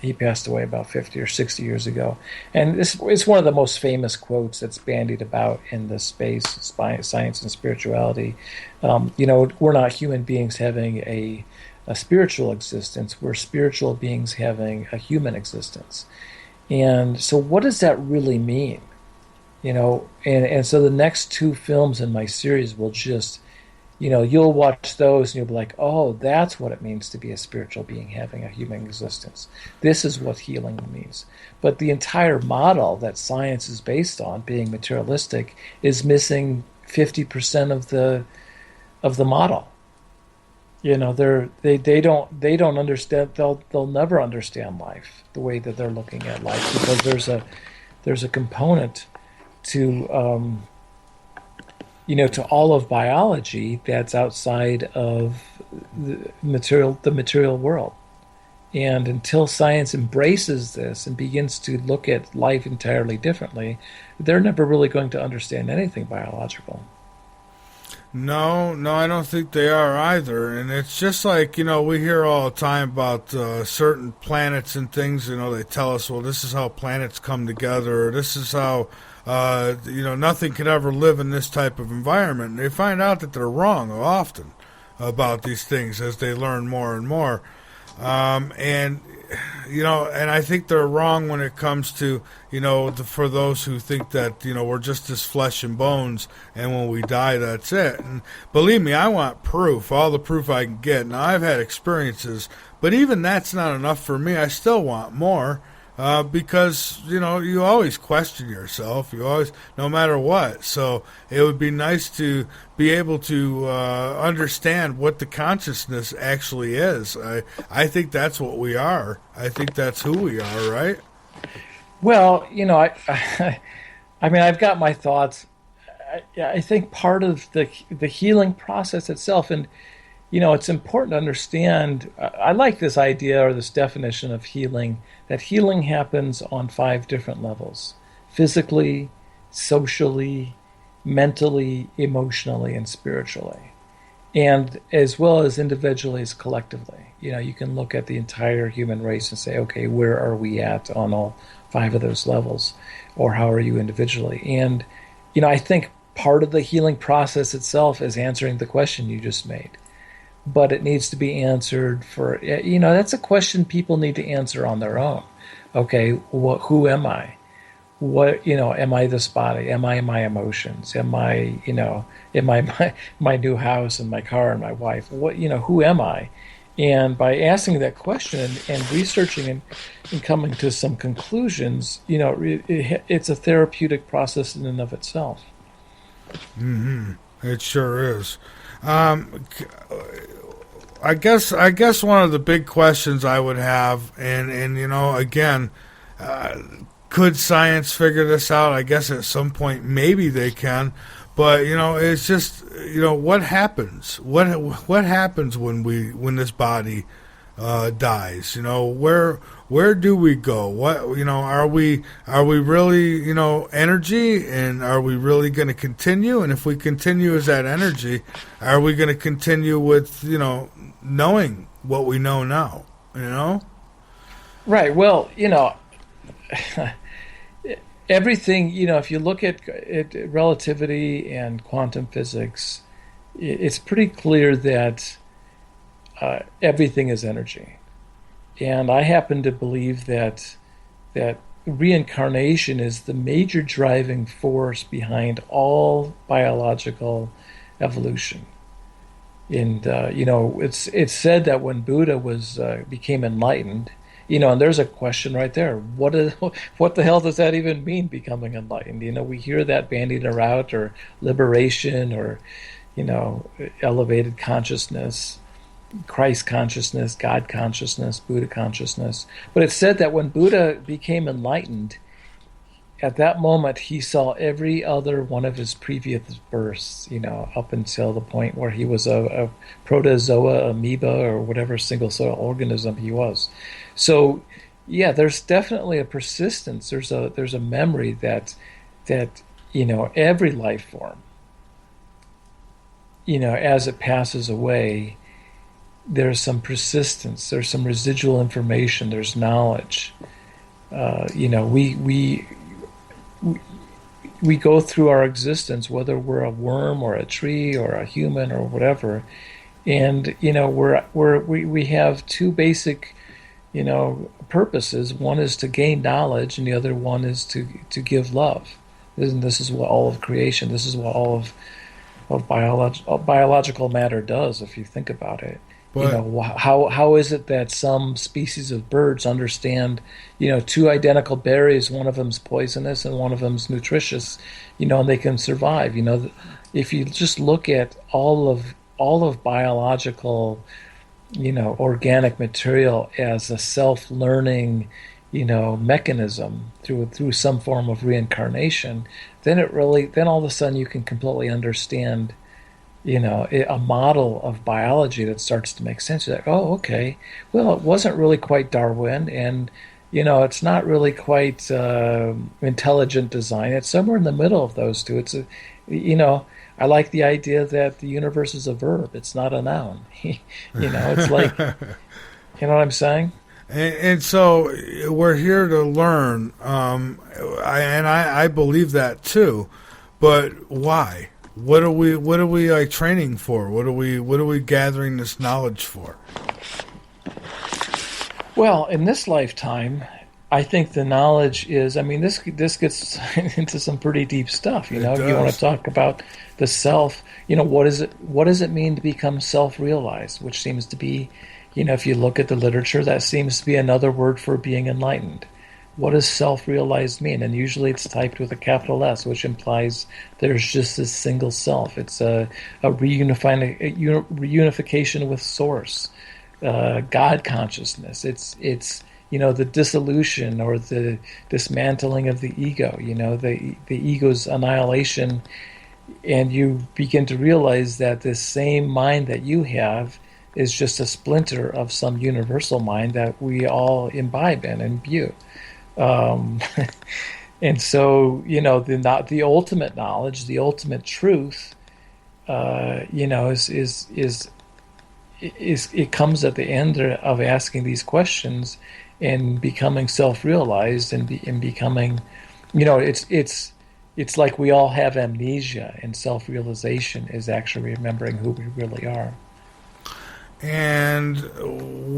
He passed away about 50 or 60 years ago. And it's one of the most famous quotes that's bandied about in the space, science and spirituality. We're not human beings having a spiritual existence. We're spiritual beings having a human existence. And so what does that really mean? And so the next 2 films in my series will just... you'll watch those and you'll be like, oh, that's what it means to be a spiritual being having a human existence. This is what healing means. But the entire model that science is based on, being materialistic, is missing 50% of the model. They don't understand. They'll never understand life the way that they're looking at life, because there's a component to to all of biology that's outside of the material world. And until science embraces this and begins to look at life entirely differently, they're never really going to understand anything biological. No, I don't think they are either. And it's just like, we hear all the time about certain planets and things. They tell us, well, this is how planets come together, or this is how nothing could ever live in this type of environment. And they find out that they're wrong often about these things as they learn more and more. And I think they're wrong when it comes to, for those who think that, we're just this flesh and bones, and when we die, that's it. And believe me, I want proof, all the proof I can get. Now, I've had experiences, but even that's not enough for me. I still want more. Because, you always question yourself, no matter what. So it would be nice to be able to understand what the consciousness actually is. I think that's what we are. I think that's who we are, right? Well, I mean, I've got my thoughts. I think part of the healing process itself, and it's important to understand. I like this idea or this definition of healing, that healing happens on 5 different levels: physically, socially, mentally, emotionally, and spiritually. And as well as individually as collectively. You can look at the entire human race and say, okay, where are we at on all 5 of those levels? Or how are you individually? And, I think part of the healing process itself is answering the question you just made. But it needs to be answered for, that's a question people need to answer on their own. Okay, who am I? Am I this body? Am I my emotions? Am I my new house and my car and my wife? Who am I? And by asking that question and researching and coming to some conclusions, it's a therapeutic process in and of itself. Mm-hmm. It sure is. I guess one of the big questions I would have, and again, could science figure this out? I guess at some point maybe they can, but it's just what happens? What happens when this body dies? Where do we go? What are we really energy, and are we really going to continue? And if we continue as that energy, are we going to continue with knowing what we know now? Right. Well, everything, if you look at relativity and quantum physics, it's pretty clear that everything is energy. And I happen to believe that reincarnation is the major driving force behind all biological evolution. And it's said that when Buddha became enlightened, and there's a question right there. What the hell does that even mean, becoming enlightened? We hear that bandied around, or liberation, or elevated consciousness, Christ consciousness, God consciousness, Buddha consciousness. But it's said that when Buddha became enlightened, at that moment he saw every other one of his previous births, up until the point where he was a protozoa, amoeba, or whatever single cell organism he was. So, yeah, there's definitely a persistence. There's a memory that every life form, as it passes away, there's some persistence. There's some residual information. There's knowledge. We go through our existence, whether we're a worm or a tree or a human or whatever, and we have two basic purposes. One is to gain knowledge, and the other one is to give love. And this is what all of creation, this is what all of biological matter does, if you think about it. But, how is it that some species of birds understand, two identical berries, one of them's poisonous and one of them's nutritious, and they can survive. If you just look at all of biological, organic material as a self-learning, mechanism through some form of reincarnation, then all of a sudden you can completely understand, a model of biology that starts to make sense. You're like, oh, okay, well, it wasn't really quite Darwin, and it's not really quite intelligent design. It's somewhere in the middle of those two. It's I like the idea that the universe is a verb. It's not a noun. It's like, what I'm saying? And so we're here to learn, I believe that too. But why? What are we like training for? What are we gathering this knowledge for? Well, in this lifetime, I think the knowledge is. I mean, this gets into some pretty deep stuff. You want to talk about the self. What does it mean to become self-realized? Which seems to be, if you look at the literature, that seems to be another word for being enlightened. What does self-realized mean? And usually it's typed with a capital S, which implies there's just this single self. It's a reunification with Source, God consciousness. It's the dissolution or the dismantling of the ego. The ego's annihilation, and you begin to realize that this same mind that you have is just a splinter of some universal mind that we all imbibe in and imbue. And so, the ultimate knowledge, the ultimate truth, is it comes at the end of asking these questions and becoming self-realized and becoming, it's like we all have amnesia, and self-realization is actually remembering who we really are. And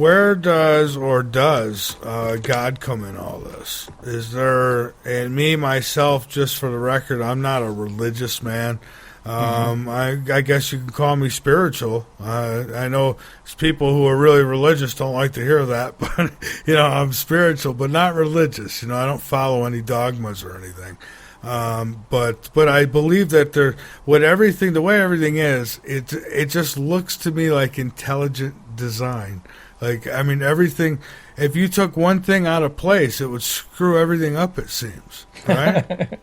where does God come in all this? Is there, and me, myself, just for the record, I'm not a religious man. I guess you can call me spiritual. I know people who are really religious don't like to hear that, but, I'm spiritual, but not religious. I don't follow any dogmas or anything. But I believe that the way everything is, it just looks to me like intelligent design. Like, I mean, everything, if you took one thing out of place, it would screw everything up, it seems, right?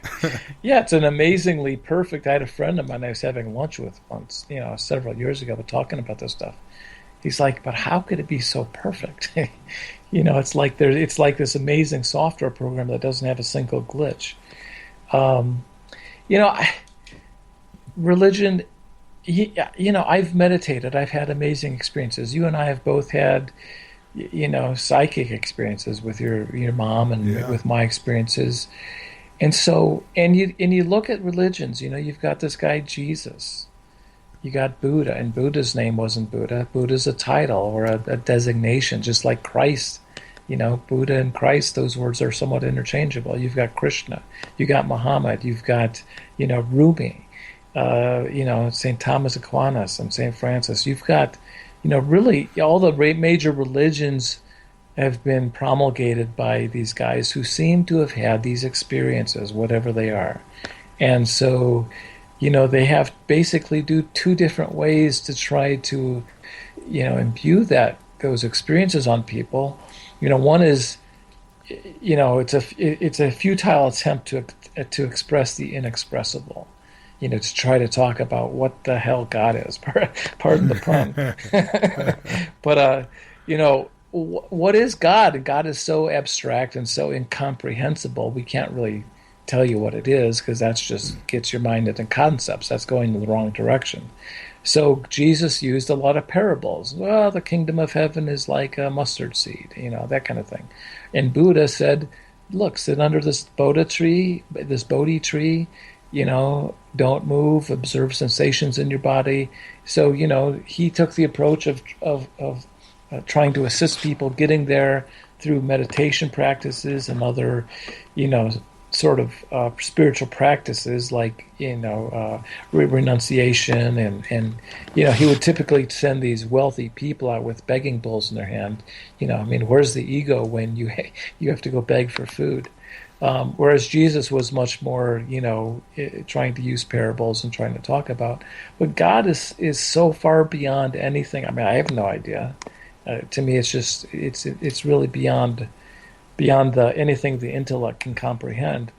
Yeah, it's an amazingly perfect, I had a friend of mine I was having lunch with once, several years ago, talking about this stuff. He's like, but how could it be so perfect? It's like this amazing software program that doesn't have a single glitch. Religion, I've meditated. I've had amazing experiences. You and I have both had, psychic experiences with your mom and with my experiences. And so, and you look at religions, you've got this guy, Jesus. You got Buddha, and Buddha's name wasn't Buddha. Buddha's a title or a designation, just like Christ Buddha and Christ, those words are somewhat interchangeable. You've got Krishna, you got Muhammad, you've got, Rumi, St. Thomas Aquinas and St. Francis. You've got, really all the major religions have been promulgated by these guys who seem to have had these experiences, whatever they are. And so, they have basically do two different ways to try to, imbue those experiences on people. One is, it's a futile attempt to express the inexpressible. To try to talk about what the hell God is. Pardon the pun. But what is God? God is so abstract and so incomprehensible. We can't really tell you what it is, because that's just gets your mind into concepts. That's going in the wrong direction. So Jesus used a lot of parables. Well, the kingdom of heaven is like a mustard seed, that kind of thing. And Buddha said, look, sit under this Bodhi tree, don't move, observe sensations in your body. So, he took the approach of trying to assist people getting there through meditation practices and other, sort of spiritual practices like, renunciation and he would typically send these wealthy people out with begging bowls in their hand. Where's the ego when you have to go beg for food? Whereas Jesus was much more, trying to use parables and trying to talk about. But God is so far beyond anything. I have no idea. To me, it's just it's really beyond anything the intellect can comprehend.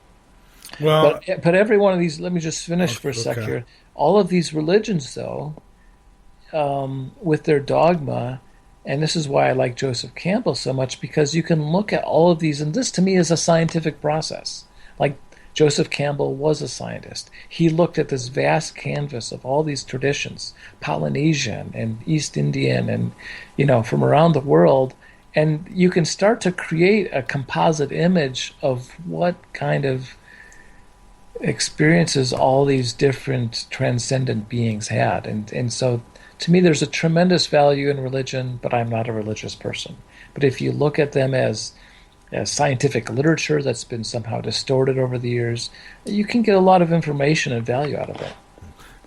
Well, but every one of these. Let me just finish for a sec here. All of these religions, though, with their dogma. And this is why I like Joseph Campbell so much, because you can look at all of these, and this to me is a scientific process. Like Joseph Campbell was a scientist. He looked at this vast canvas of all these traditions, Polynesian and East Indian and, from around the world, and you can start to create a composite image of what kind of experiences all these different transcendent beings had. And so to me, there's a tremendous value in religion, but I'm not a religious person. But if you look at them as scientific literature that's been somehow distorted over the years, you can get a lot of information and value out of it.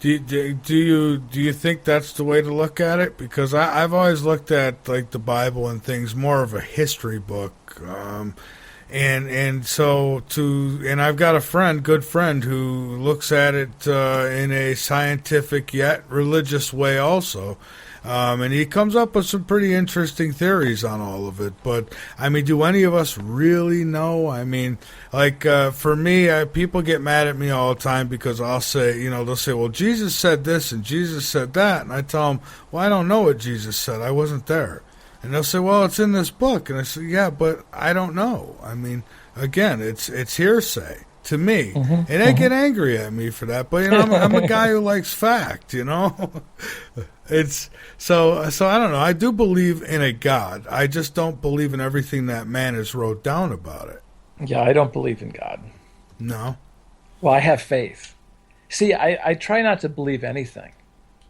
Do you think that's the way to look at it? Because I've always looked at like the Bible and things more of a history book, and I've got a good friend who looks at it in a scientific yet religious way also. And he comes up with some pretty interesting theories on all of it. But, do any of us really know? For me, people get mad at me all the time because I'll say, they'll say, well, Jesus said this and Jesus said that. And I tell them, well, I don't know what Jesus said. I wasn't there. And they'll say, well, it's in this book. And I say, yeah, but I don't know. Again, it's hearsay to me. Mm-hmm, and they get angry at me for that. But, I'm a guy who likes fact, It's so I don't know. I do believe in a God. I just don't believe in everything that man has wrote down about it. Yeah, I don't believe in God. No. Well, I have faith. See, I try not to believe anything,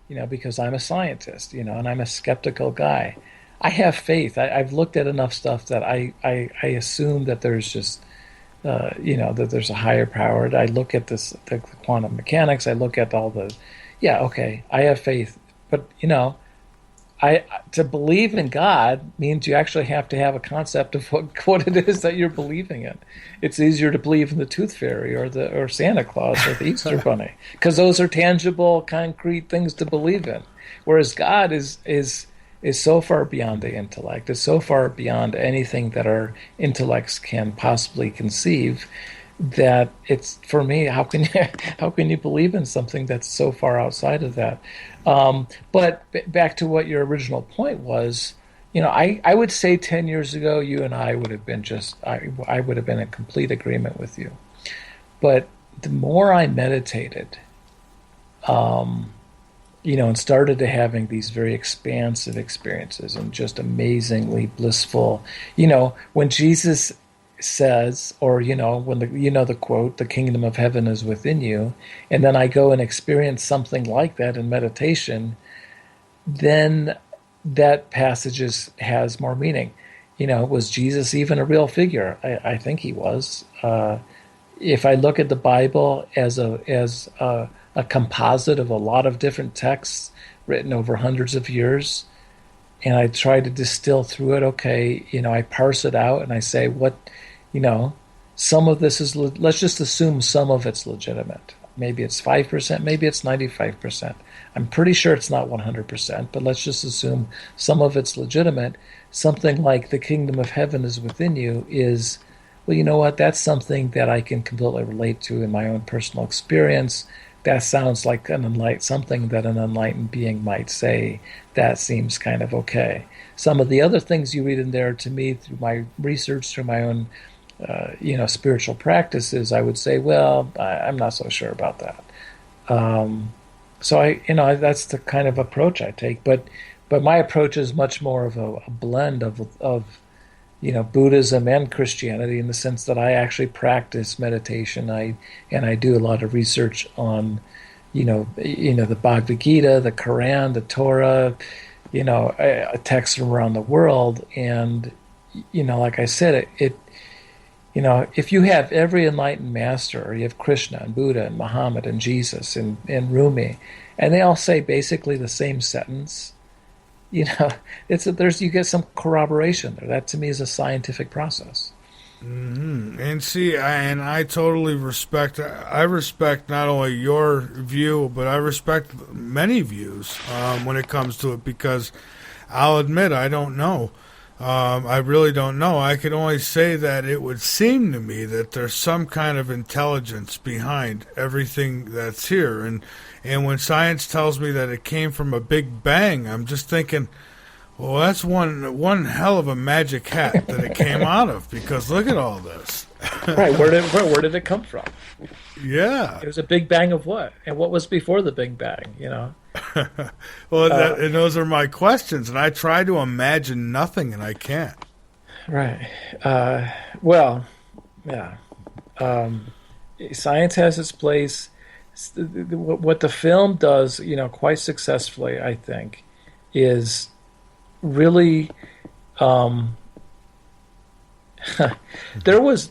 because I'm a scientist, and I'm a skeptical guy. I have faith. I've looked at enough stuff that I assume that there's just, that there's a higher power. I look at the quantum mechanics. I look at all the, I have faith. But, to believe in God means you actually have to have a concept of what it is that you're believing in. It's easier to believe in the Tooth Fairy or Santa Claus or the Easter Bunny, because those are tangible, concrete things to believe in. Whereas God is so far beyond the intellect, is so far beyond anything that our intellects can possibly conceive, that it's, for me, how can you believe in something that's so far outside of that? But back to what your original point was, I would say 10 years ago, you and I would have been I would have been in complete agreement with you. But the more I meditated, and started to having these very expansive experiences and just amazingly blissful, when Jesus says, or when the quote, the kingdom of heaven is within you, and then I go and experience something like that in meditation, then that passage has more meaning. Was Jesus even a real figure? I think he was. If I look at the Bible as a composite of a lot of different texts written over hundreds of years, and I try to distill through it, okay, I parse it out and I say some of this is, let's just assume some of it's legitimate. Maybe it's 5%, maybe it's 95%. I'm pretty sure it's not 100%, but let's just assume some of it's legitimate. Something like the kingdom of heaven is within you is, well, you know what? That's something that I can completely relate to in my own personal experience. That sounds like something that an enlightened being might say. That seems kind of okay. Some of the other things you read in there, to me, through my research, through my own spiritual practices, I would say, well, I'm not so sure about that. So that's the kind of approach I take. But my approach is much more of a blend of Buddhism and Christianity, in the sense that I actually practice meditation. I do a lot of research on, the Bhagavad Gita, the Quran, the Torah, texts from around the world. And, like I said, if you have every enlightened master, or you have Krishna and Buddha and Muhammad and Jesus and Rumi, and they all say basically the same sentence, you get some corroboration there. That to me is a scientific process. Mm-hmm. And see, I totally respect. I respect not only your view, but I respect many views when it comes to it, because I'll admit I don't know. I really don't know. I can only say that it would seem to me that there's some kind of intelligence behind everything that's here. And when science tells me that it came from a big bang, I'm just thinking, well, that's one hell of a magic hat that it came out of, because look at all this. Right. Where did it come from? Yeah. It was a big bang of what? And what was before the big bang, Well, and those are my questions, and I try to imagine nothing, and I can't. Right. Well, yeah. Science has its place. What the film does, quite successfully, I think, is really there was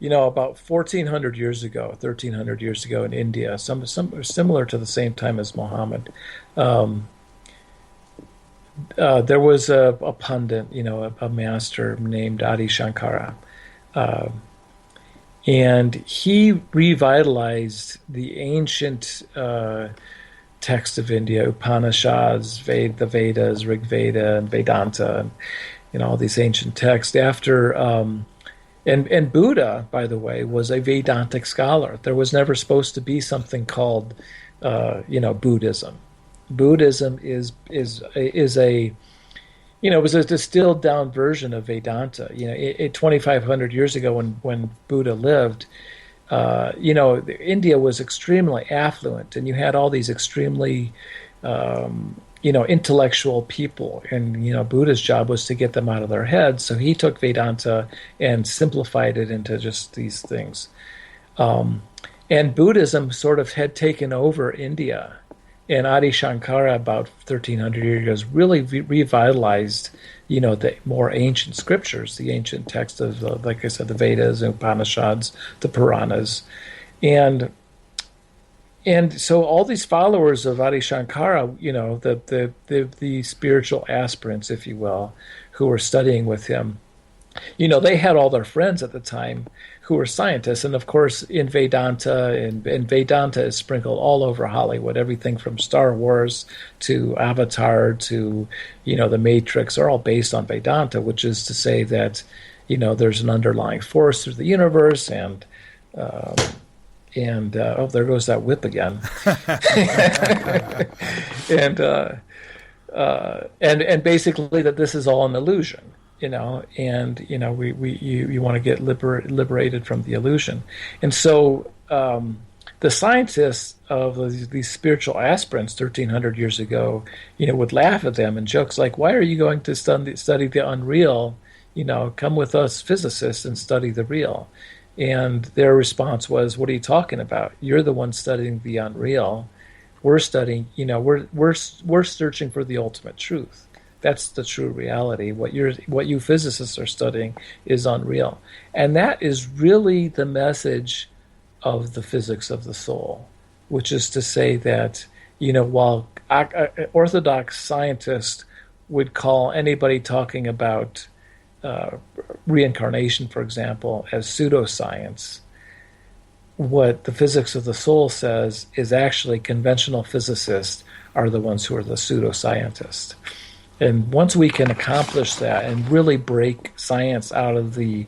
about 1,400 years ago, 1,300 years ago in India, some similar to the same time as Muhammad. There was a pundit, a master named Adi Shankara, and he revitalized the ancient texts of India, Upanishads, the Vedas, Rig Veda, and Vedanta, and all these ancient texts after. And Buddha, by the way, was a Vedantic scholar. There was never supposed to be something called, Buddhism. Buddhism is a, it was a distilled down version of Vedanta. 2,500 years ago, when Buddha lived, India was extremely affluent, and you had all these extremely intellectual people, and Buddha's job was to get them out of their heads. So he took Vedanta and simplified it into just these things. And Buddhism sort of had taken over India, and Adi Shankara, about 1,300 years ago, really revitalized, the more ancient scriptures, the ancient texts of, like I said, the Vedas and Upanishads, the Puranas, and so all these followers of Adi Shankara, the spiritual aspirants, if you will, who were studying with him, they had all their friends at the time who were scientists. And of course, in Vedanta, and Vedanta is sprinkled all over Hollywood, everything from Star Wars to Avatar to, The Matrix are all based on Vedanta, which is to say that, there's an underlying force through the universe, and there goes that whip again. and basically that this is all an illusion, you want to get liberated from the illusion. And so the scientists of these spiritual aspirants 1,300 years ago, would laugh at them in jokes like, why are you going to study the unreal? Come with us physicists and study the real. And their response was, what are you talking about? You're the one studying the unreal. We're studying, we're searching for the ultimate truth. That's the true reality. What you physicists are studying is unreal. And that is really the message of the physics of the soul, which is to say that, while orthodox scientists would call anybody talking about reincarnation, for example, as pseudoscience, what the physics of the soul says is actually conventional physicists are the ones who are the pseudoscientists. And once we can accomplish that and really break science out of the,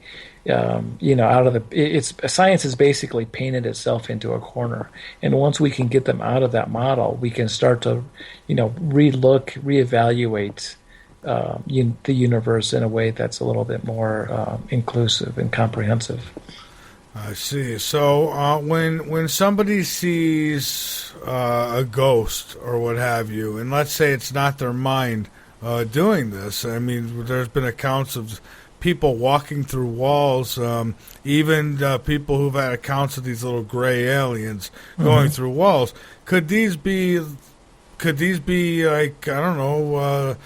science has basically painted itself into a corner. And once we can get them out of that model, we can start to, reevaluate the universe in a way that's a little bit more inclusive and comprehensive. I see. So when somebody sees a ghost or what have you, and let's say it's not their mind doing this, I mean, there's been accounts of people walking through walls, even people who've had accounts of these little gray aliens going through walls. Could these be like, I don't know,